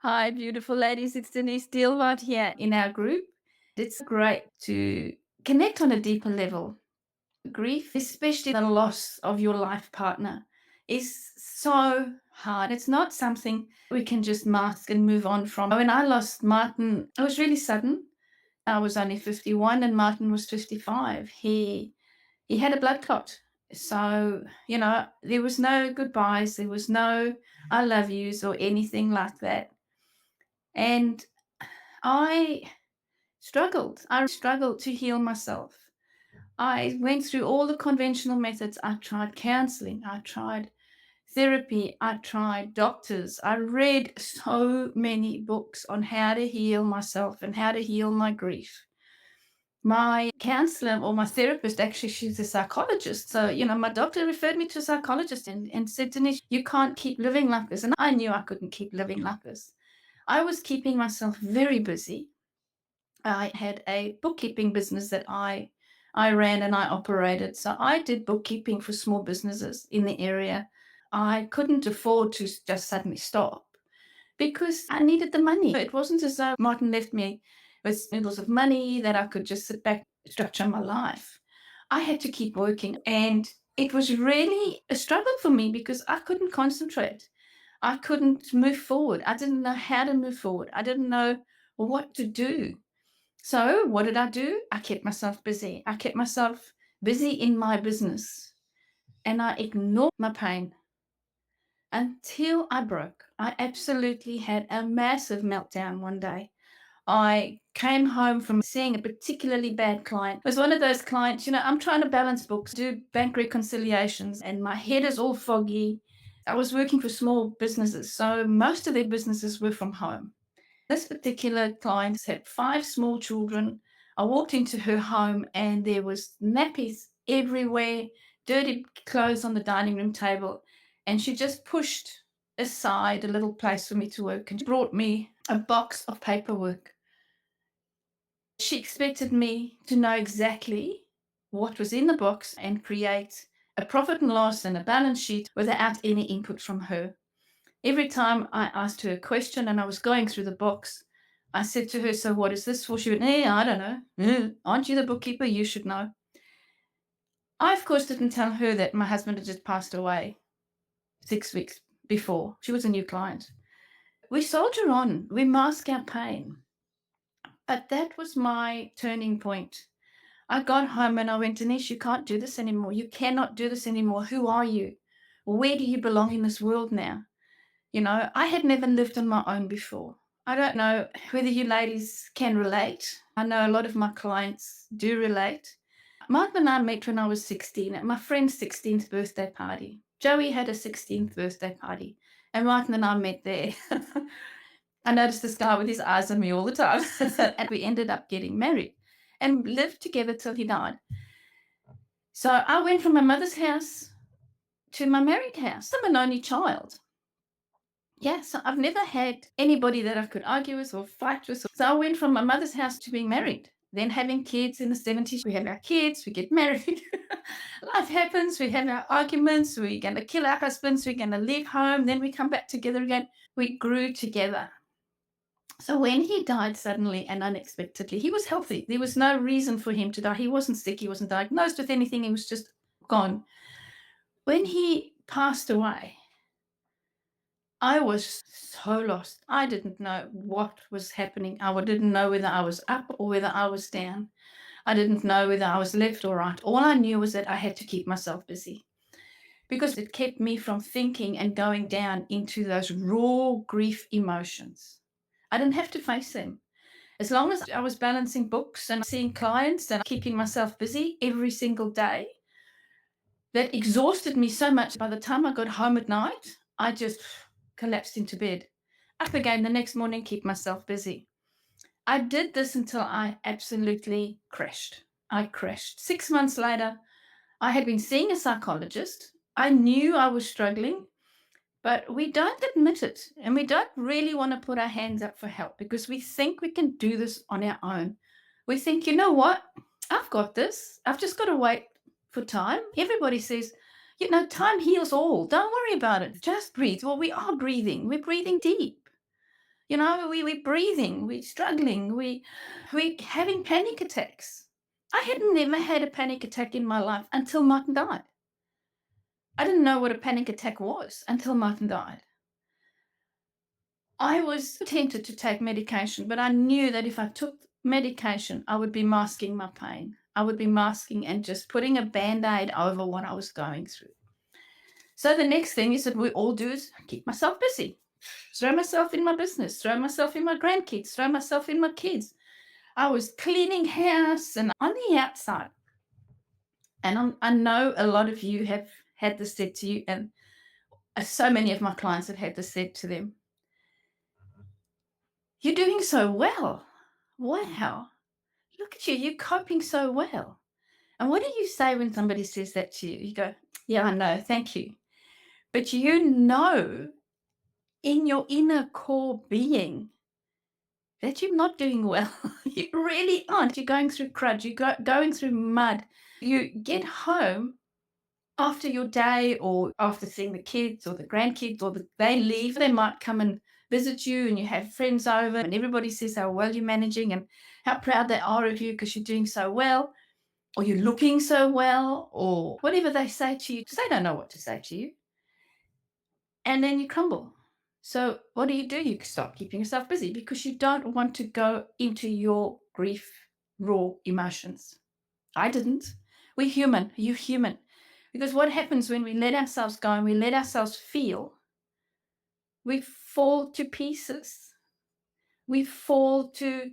Hi, beautiful ladies. It's Denise Dealwart here in our group. It's great to connect on a deeper level. Grief, especially the loss of your life partner, is so hard. It's not something we can just mask and move on from. When I lost Martin, it was really sudden. I was only 51 and Martin was 55. He had a blood clot. So, there was no goodbyes, there was no I love yous or anything like that. And I struggled. I struggled to heal myself. I went through all the conventional methods. I tried counseling, I tried therapy, I tried doctors. I read so many books on how to heal myself and how to heal my grief. My counselor or my therapist, actually, she's a psychologist. So, my doctor referred me to a psychologist and said, Denise, you can't keep living like this. And I knew I couldn't keep living like this. I was keeping myself very busy. I had a bookkeeping business that I ran and I operated. So I did bookkeeping for small businesses in the area. I couldn't afford to just suddenly stop because I needed the money. It wasn't as though Martin left me with oodles of money that I could just sit back, structure my life. I had to keep working, and it was really a struggle for me because I couldn't concentrate. I couldn't move forward. I didn't know how to move forward. I didn't know what to do. So, what did I do? I kept myself busy. I kept myself busy in my business and I ignored my pain until I broke. I absolutely had a massive meltdown one day. I came home from seeing a particularly bad client. It was one of those clients, I'm trying to balance books, do bank reconciliations, and my head is all foggy. I was working for small businesses, so most of their businesses were from home. This particular client had 5 small children. I walked into her home and there was nappies everywhere, dirty clothes on the dining room table, and she just pushed aside a little place for me to work and brought me a box of paperwork. She expected me to know exactly what was in the box and create a profit and loss and a balance sheet without any input from her. Every time I asked her a question and I was going through the box, I said to her, "So what is this for?" She went, I don't know. Aren't you the bookkeeper? You should know." I, of course, didn't tell her that my husband had just passed away 6 weeks before. She was a new client. We soldier on, we mask our pain. But that was my turning point. I got home and I went, "Denise, you can't do this anymore. You cannot do this anymore. Who are you? Where do you belong in this world now?" I had never lived on my own before. I don't know whether you ladies can relate. I know a lot of my clients do relate. Mark and I met when I was 16 at my friend's 16th birthday party. Joey had a 16th birthday party, and Martin and I met there. I noticed this guy with his eyes on me all the time. And we ended up getting married and lived together till he died. So I went from my mother's house to my married house. I'm an only child. Yeah, so I've never had anybody that I could argue with or fight with. So I went from my mother's house to being married, then having kids in the 70s. We have our kids, we get married. Life happens, we have our arguments, we're going to kill our husbands, we're going to leave home, then we come back together again. We grew together. So when he died suddenly and unexpectedly, he was healthy. There was no reason for him to die. He wasn't sick, he wasn't diagnosed with anything, he was just gone. When he passed away, I was so lost. I didn't know what was happening. I didn't know whether I was up or whether I was down. I didn't know whether I was left or right. All I knew was that I had to keep myself busy because it kept me from thinking and going down into those raw grief emotions. I didn't have to face them. As long as I was balancing books and seeing clients and keeping myself busy every single day, that exhausted me so much. By the time I got home at night, I just collapsed into bed. Up again the next morning, keep myself busy. I did this until I absolutely crashed. I crashed. 6 months later, I had been seeing a psychologist. I knew I was struggling, but we don't admit it. And we don't really want to put our hands up for help because we think we can do this on our own. We think, you know what? I've got this. I've just got to wait for time. Everybody says, time heals all. Don't worry about it. Just breathe. Well, we are breathing. We're breathing deep. We're breathing, we're struggling, we having panic attacks. I had never had a panic attack in my life until Martin died. I didn't know what a panic attack was until Martin died. I was tempted to take medication, but I knew that if I took medication, I would be masking my pain. I would be masking and just putting a band-aid over what I was going through. So the next thing is that we all do is keep myself busy, throw myself in my business, throw myself in my grandkids, throw myself in my kids. I was cleaning house and on the outside. And I know a lot of you have had this said to you, and so many of my clients have had this said to them. You're doing so well. Wow. Look at you. You're coping so well. And what do you say when somebody says that to you? You go, yeah, I know. Thank you. But you know in your inner core being that you're not doing well. You really aren't. You're going through crud. You're going through mud. You get home after your day or after seeing the kids or the grandkids or they leave. They might come and visit you and you have friends over and everybody says how well you're managing and how proud they are of you because you're doing so well or you're looking so well or whatever they say to you because they don't know what to say to you. And then you crumble. So what do? You start keeping yourself busy because you don't want to go into your grief, raw emotions. I didn't. We're human. You're human. Because what happens when we let ourselves go and we let ourselves feel, we fall to pieces. We fall to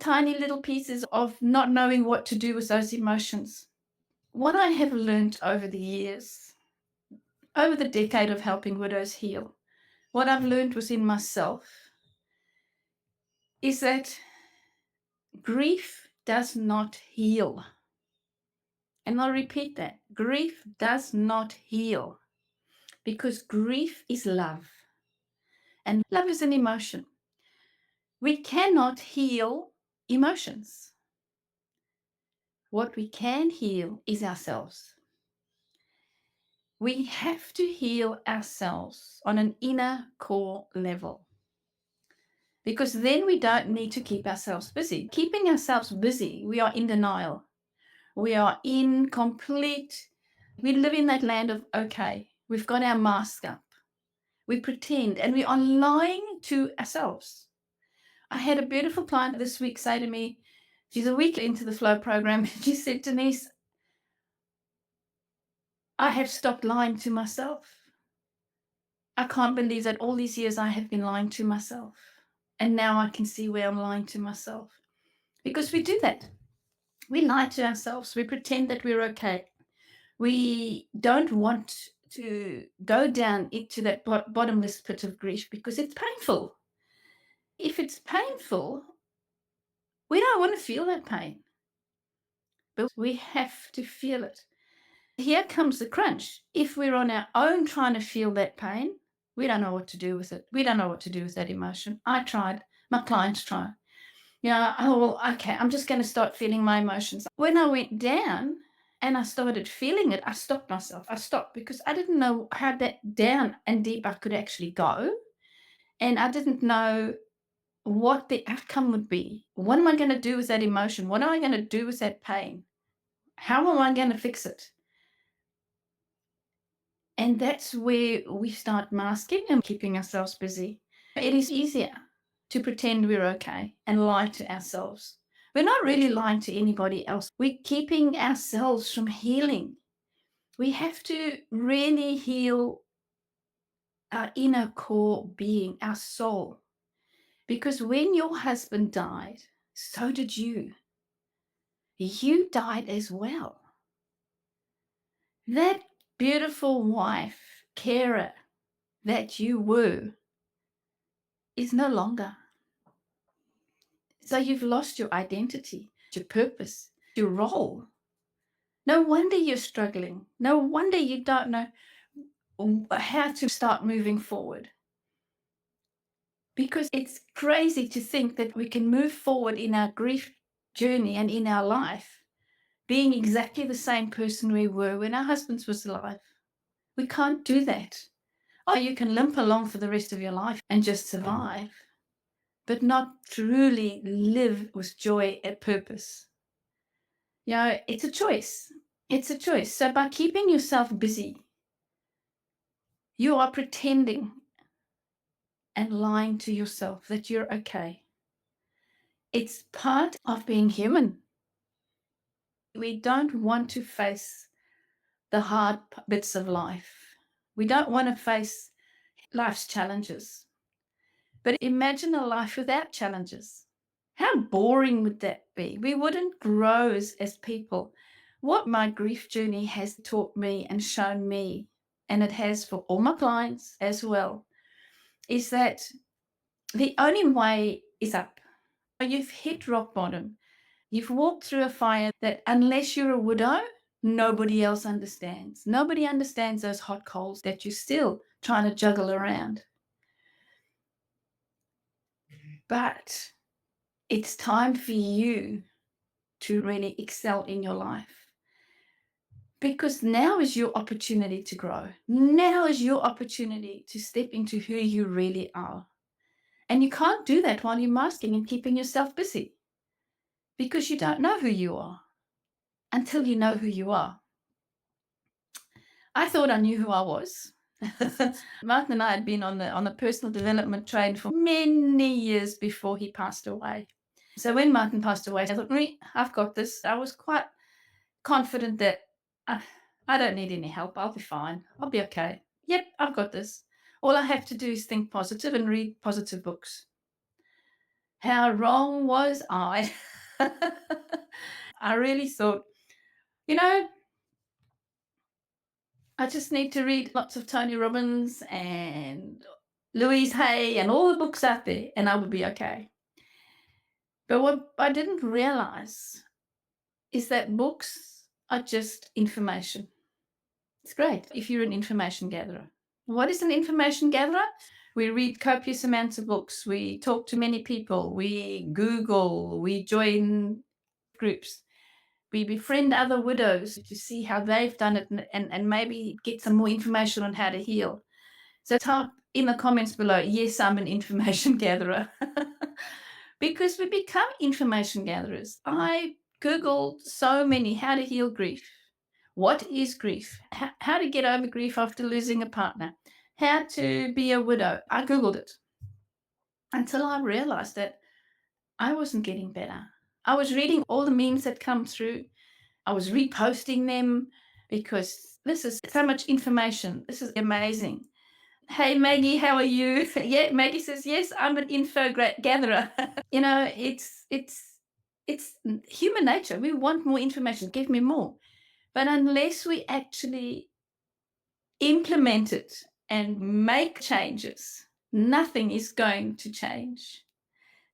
tiny little pieces of not knowing what to do with those emotions. What I have learned over the years, over the decade of helping widows heal, what I've learned within myself is that grief does not heal. And I'll repeat that. Grief does not heal because grief is love. And love is an emotion. We cannot heal emotions. What we can heal is ourselves. We have to heal ourselves on an inner core level because then we don't need to keep ourselves busy. Keeping ourselves busy, we are in denial. We are in complete, we live in that land of, okay, we've got our mask up. We pretend and we are lying to ourselves. I had a beautiful client this week say to me, she's a week into the flow program. She said, Denise, I have stopped lying to myself. I can't believe that all these years I have been lying to myself. And now I can see where I'm lying to myself. Because we do that. We lie to ourselves. We pretend that we're okay. We don't want to go down into that bottomless pit of grief because it's painful. If it's painful, we don't want to feel that pain. But we have to feel it. Here comes the crunch. If we're on our own trying to feel that pain, we don't know what to do with it. We don't know what to do with that emotion. I tried. My clients tried. Oh, well, okay, I'm just going to start feeling my emotions. When I went down and I started feeling it, I stopped myself. I stopped because I didn't know how that down and deep I could actually go. And I didn't know what the outcome would be. What am I going to do with that emotion? What am I going to do with that pain? How am I going to fix it? And that's where we start masking and keeping ourselves busy. It is easier to pretend we're okay and lie to ourselves. We're not really lying to anybody else. We're keeping ourselves from healing. We have to really heal our inner core being, our soul. Because when your husband died, so did you. You died as well. That beautiful wife, carer that you were, is no longer. So you've lost your identity, your purpose, your role. No wonder you're struggling. No wonder you don't know how to start moving forward. Because it's crazy to think that we can move forward in our grief journey and in our life being exactly the same person we were when our husbands was alive. We can't do that. Oh, you can limp along for the rest of your life and just survive. but not truly live with joy and purpose. It's a choice. It's a choice. So by keeping yourself busy, you are pretending and lying to yourself that you're okay. It's part of being human. We don't want to face the hard bits of life. We don't want to face life's challenges. But imagine a life without challenges. How boring would that be? We wouldn't grow as people. What my grief journey has taught me and shown me, and it has for all my clients as well, is that the only way is up. You've hit rock bottom. You've walked through a fire that, unless you're a widow, nobody else understands. Nobody understands those hot coals that you're still trying to juggle around. But it's time for you to really excel in your life, because now is your opportunity to grow. Now is your opportunity to step into who you really are. And you can't do that while you're masking and keeping yourself busy, because you don't know who you are until you know who you are. I thought I knew who I was. Martin and I had been on the personal development train for many years before he passed away. So when Martin passed away, I thought, I've got this. I was quite confident that uh, I don't need any help. I'll be fine. I'll be okay. Yep, I've got this. All I have to do is think positive and read positive books. How wrong was I? I really thought, you know, I just need to read lots of Tony Robbins and Louise Hay and all the books out there, and I would be okay. But what I didn't realize is that books are just information. It's great if you're an information gatherer. What is an information gatherer? We read copious amounts of books. We talk to many people. We Google. We join groups. We befriend other widows to see how they've done it, and maybe get some more information on how to heal. So type in the comments below, yes, I'm an information gatherer. Because we become information gatherers. I Googled so many how to heal grief. What is grief? How to get over grief after losing a partner? How to be a widow? I Googled it until I realized that I wasn't getting better. I was reading all the memes that come through. I was reposting them because this is so much information. This is amazing. Hey, Maggie, how are you? Yeah, Maggie says, yes, I'm an info gatherer. It's human nature. We want more information. Give me more. But unless we actually implement it and make changes, nothing is going to change.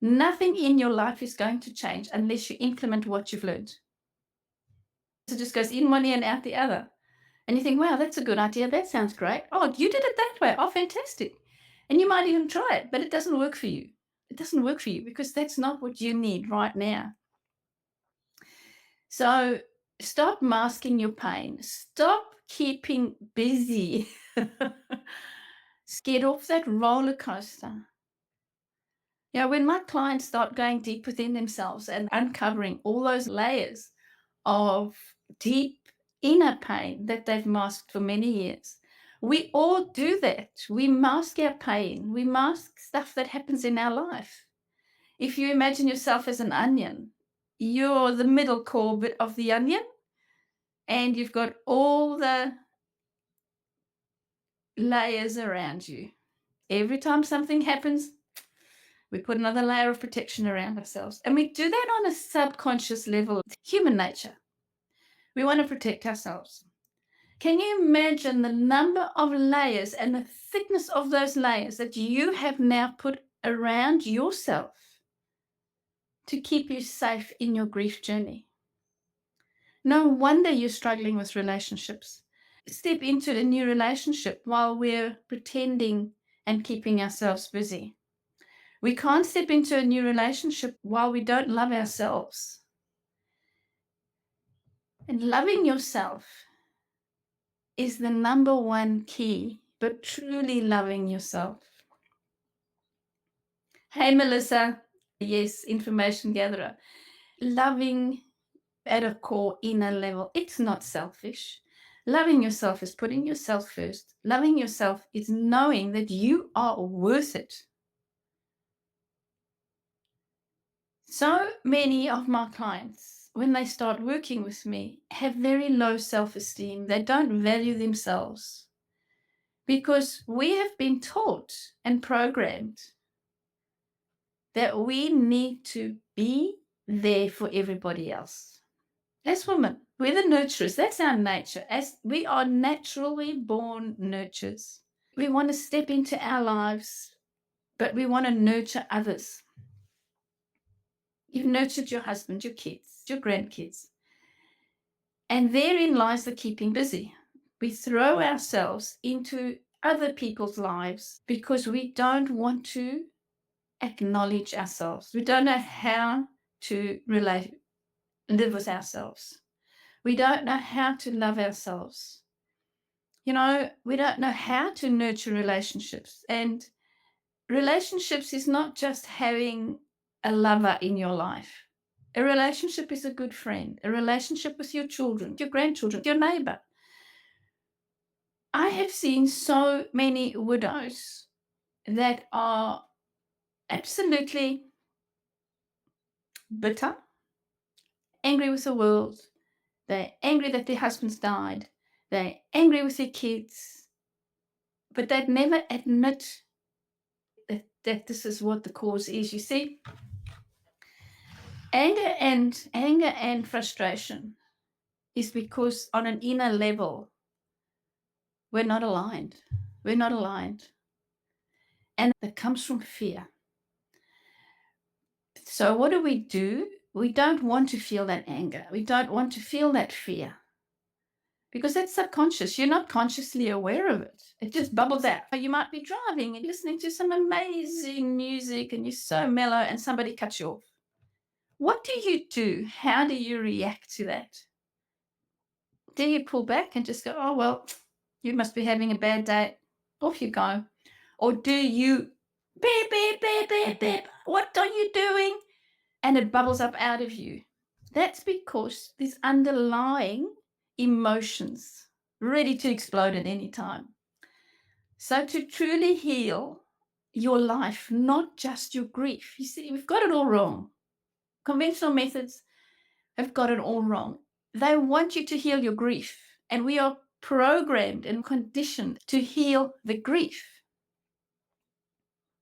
Nothing in your life is going to change unless you implement what you've learned. So it just goes in one ear and out the other. And you think, wow, that's a good idea. That sounds great. Oh, you did it that way. Oh, fantastic. And you might even try it, but it doesn't work for you. It doesn't work for you because that's not what you need right now. So stop masking your pain. Stop keeping busy. Get off that roller coaster. When my clients start going deep within themselves and uncovering all those layers of deep inner pain that they've masked for many years. We all do that. We mask our pain. We mask stuff that happens in our life. If you imagine yourself as an onion, you're the middle core bit of the onion, and you've got all the layers around you. Every time something happens, we put another layer of protection around ourselves. And we do that on a subconscious level. It's human nature. We want to protect ourselves. Can you imagine the number of layers and the thickness of those layers that you have now put around yourself to keep you safe in your grief journey? No wonder you're struggling with relationships. Step into a new relationship while we're pretending and keeping ourselves busy. We can't step into a new relationship while we don't love ourselves. And loving yourself is the number one key, but truly loving yourself. Hey, Melissa. Yes, information gatherer. Loving at a core inner level, it's not selfish. Loving yourself is putting yourself first. Loving yourself is knowing that you are worth it. So many of my clients, when they start working with me, have very low self esteem. They don't value themselves because we have been taught and programmed that we need to be there for everybody else. As women, we're the nurturers. That's our nature. As we are naturally born nurturers. We want to step into our lives, but we want to nurture others. You've nurtured your husband, your kids, your grandkids. And therein lies the keeping busy. We throw ourselves into other people's lives because we don't want to acknowledge ourselves. We don't know how to live with ourselves. We don't know how to love ourselves. We don't know how to nurture relationships. And relationships is not just having a lover in your life. A relationship is a good friend, a relationship with your children, your grandchildren, your neighbor. I have seen so many widows that are absolutely bitter, angry with the world. They're angry that their husbands died. They're angry with their kids, but they'd never admit that this is what the cause is. You see, anger and frustration is because on an inner level, we're not aligned. We're not aligned. And that comes from fear. So what do? We don't want to feel that anger. We don't want to feel that fear because that's subconscious. You're not consciously aware of it. It just bubbles out. You might be driving and listening to some amazing music and you're so mellow and somebody cuts you off. What do you do? How do you react to that? Do you pull back and just go, oh, well, you must be having a bad day. Off you go. Or do you, beep, beep, beep, beep, beep, what are you doing? And it bubbles up out of you. That's because there's underlying emotions ready to explode at any time. So to truly heal your life, not just your grief, you see, we've got it all wrong. Conventional methods have got it all wrong. They want you to heal your grief, and we are programmed and conditioned to heal the grief.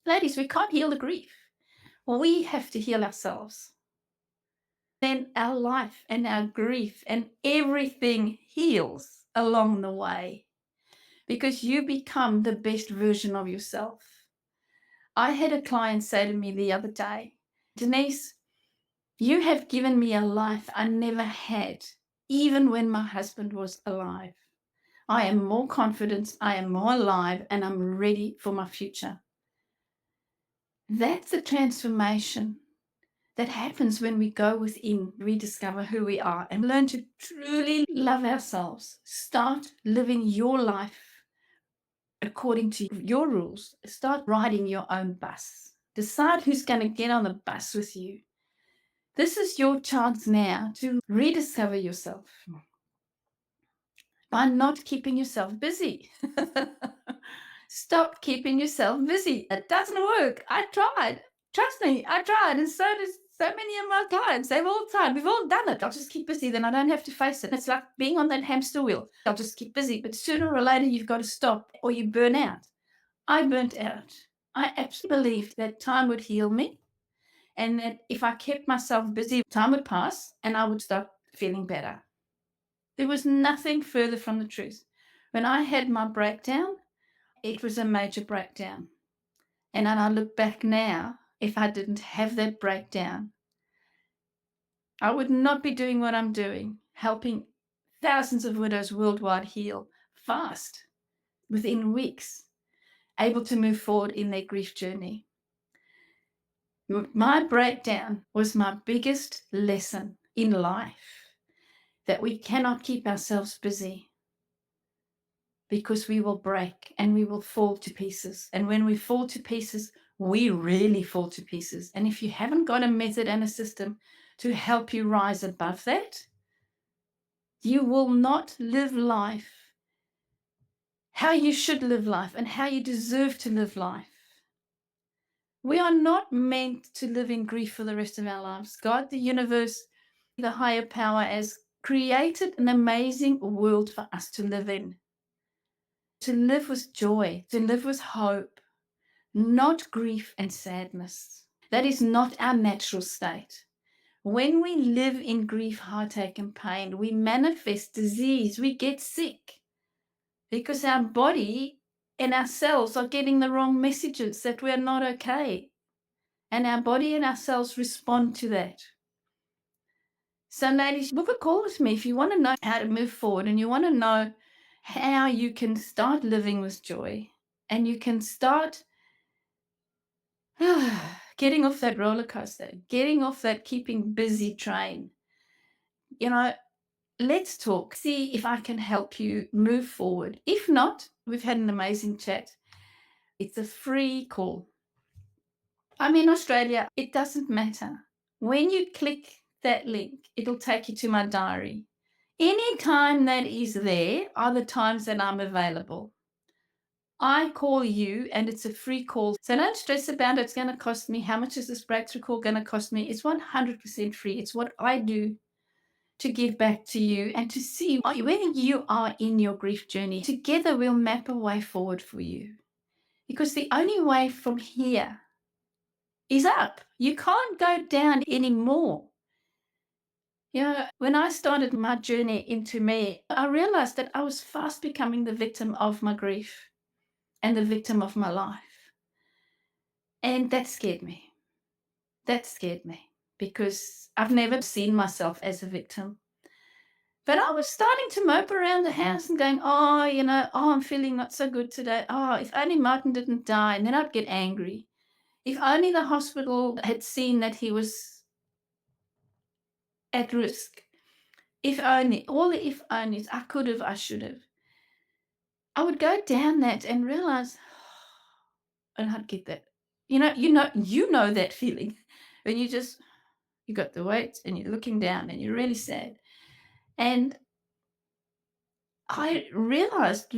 Ladies, we can't heal the grief. We have to heal ourselves. Then our life and our grief and everything heals along the way because you become the best version of yourself. I had a client say to me the other day, Denise, you have given me a life I never had, even when my husband was alive. I am more confident, I am more alive, and I'm ready for my future. That's the transformation that happens when we go within, rediscover who we are, and learn to truly love ourselves. Start living your life according to your rules. Start riding your own bus. Decide who's going to get on the bus with you. This is your chance now to rediscover yourself by not keeping yourself busy. Stop keeping yourself busy. It doesn't work. I tried. Trust me, I tried. And so does so many of my clients. They've all tried. We've all done it. I'll just keep busy. Then I don't have to face it. It's like being on that hamster wheel. I'll just keep busy. But sooner or later, you've got to stop or you burn out. I burnt out. I absolutely believed that time would heal me and that if I kept myself busy, time would pass and I would start feeling better. There was nothing further from the truth. When I had my breakdown, it was a major breakdown. And then I look back now, if I didn't have that breakdown, I would not be doing what I'm doing, helping thousands of widows worldwide heal fast, within weeks, able to move forward in their grief journey. My breakdown was my biggest lesson in life, that we cannot keep ourselves busy because we will break and we will fall to pieces. And when we fall to pieces, we really fall to pieces. And if you haven't got a method and a system to help you rise above that, you will not live life how you should live life and how you deserve to live life. We are not meant to live in grief for the rest of our lives. God, the universe, the higher power has created an amazing world for us to live in, to live with joy, to live with hope, not grief and sadness. That is not our natural state. When we live in grief, heartache, and pain, we manifest disease, we get sick because our body and our cells are getting the wrong messages that we're not okay. And our body and our cells respond to that. So, ladies, book a call with me if you want to know how to move forward and you want to know how you can start living with joy and you can start getting off that roller coaster, getting off that keeping busy train. You know, let's talk, see if I can help you move forward. If not, we've had an amazing chat. It's a free call. I'm in Australia. It doesn't matter. When you click that link, it'll take you to my diary. Any time that is there are the times that I'm available. I call you and it's a free call. So don't stress about it. It's going to cost me. How much is this breakthrough call going to cost me? It's 100% free. It's what I do to give back to you and to see where you are in your grief journey. Together, we'll map a way forward for you. Because the only way from here is up. You can't go down anymore. You know, when I started my journey into me, I realized that I was fast becoming the victim of my grief and the victim of my life. And that scared me. That scared me because I've never seen myself as a victim. But I was starting to mope around the house and going, oh, I'm feeling not so good today. Oh, if only Martin didn't die. And then I'd get angry. If only the hospital had seen that he was at risk. If only, all the if onlys, I could have, I should have. I would go down that and realize, and I'd get that. You know that feeling when you got the weight and you're looking down and you're really sad. And I realized,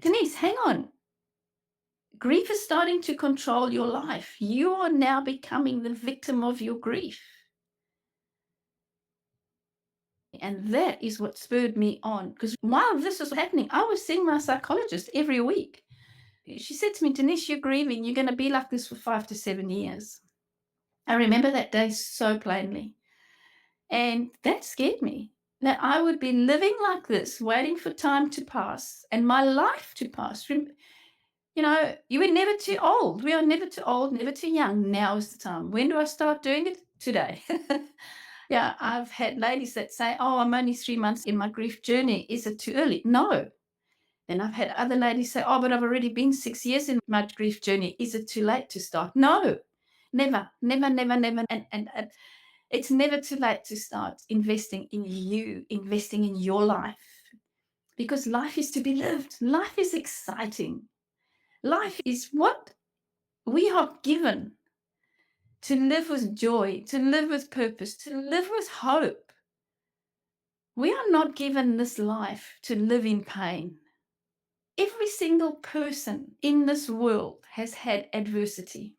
Denise, hang on. Grief is starting to control your life. You are now becoming the victim of your grief. And that is what spurred me on. Because while this was happening, I was seeing my psychologist every week. She said to me, Denise, you're grieving. You're going to be like this for 5 to 7 years. I remember that day so plainly. And that scared me, that I would be living like this, waiting for time to pass and my life to pass. You were never too old. We are never too old, never too young. Now is the time. When do I start doing it? Today. Yeah, I've had ladies that say, oh, I'm only 3 months in my grief journey. Is it too early? No. Then I've had other ladies say, oh, but I've already been 6 years in my grief journey. Is it too late to start? No, never, never, never, never. And it's never too late to start investing in you, investing in your life. Because life is to be lived. Life is exciting. Life is what we are given to live with joy, to live with purpose, to live with hope. We are not given this life to live in pain. Every single person in this world has had adversity.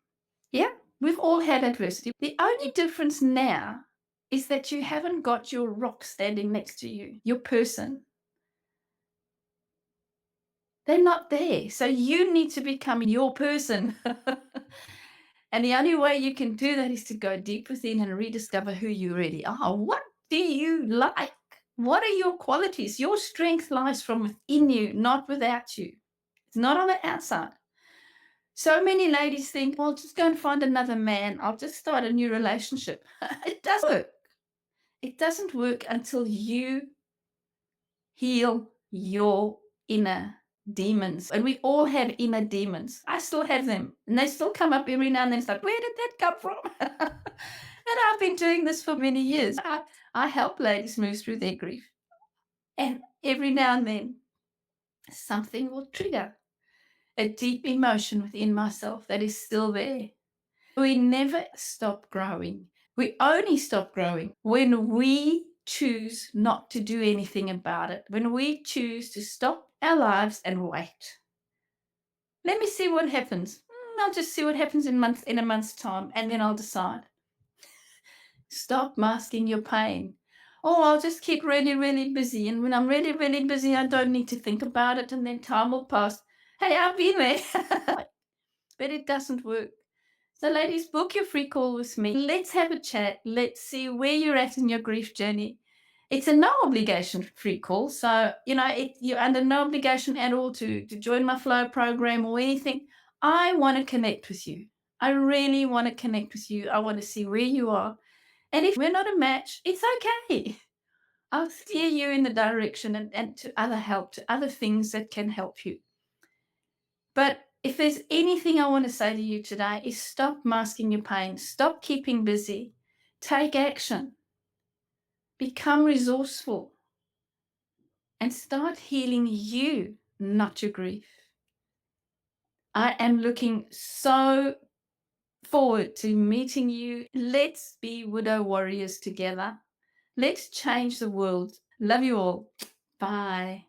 Yeah, we've all had adversity. The only difference now is that you haven't got your rock standing next to you, your person. They're not there. So you need to become your person. And the only way you can do that is to go deep within and rediscover who you really are. What do you like? What are your qualities? Your strength lies from within you, not without you. It's not on the outside. So many ladies think, well, just go and find another man. I'll just start a new relationship. It doesn't work. It doesn't work until you heal your inner demons. And we all have inner demons. I still have them. And they still come up every now and then. It's like, where did that come from? And I've been doing this for many years. I help ladies move through their grief. And every now and then, something will trigger. a deep emotion within myself that is still there. We never stop growing. We only stop growing when we choose not to do anything about it, when we choose to stop our lives and wait. Let me see what happens. I'll just see what happens in a month's time, and then I'll decide. Stop masking your pain. Oh, I'll just keep really, really busy. And when I'm really, really busy, I don't need to think about it. And then time will pass. Hey, I've been there. But it doesn't work. So, ladies, book your free call with me. Let's have a chat. Let's see where you're at in your grief journey. It's a no obligation free call. So, you're under no obligation at all to join my flow program or anything. I want to connect with you. I really want to connect with you. I want to see where you are. And if we're not a match, it's okay. I'll steer you in the direction and to other help, to other things that can help you. But if there's anything I want to say to you today is stop masking your pain, stop keeping busy, take action, become resourceful, and start healing you, not your grief. I am looking so forward to meeting you. Let's be widow warriors together. Let's change the world. Love you all. Bye.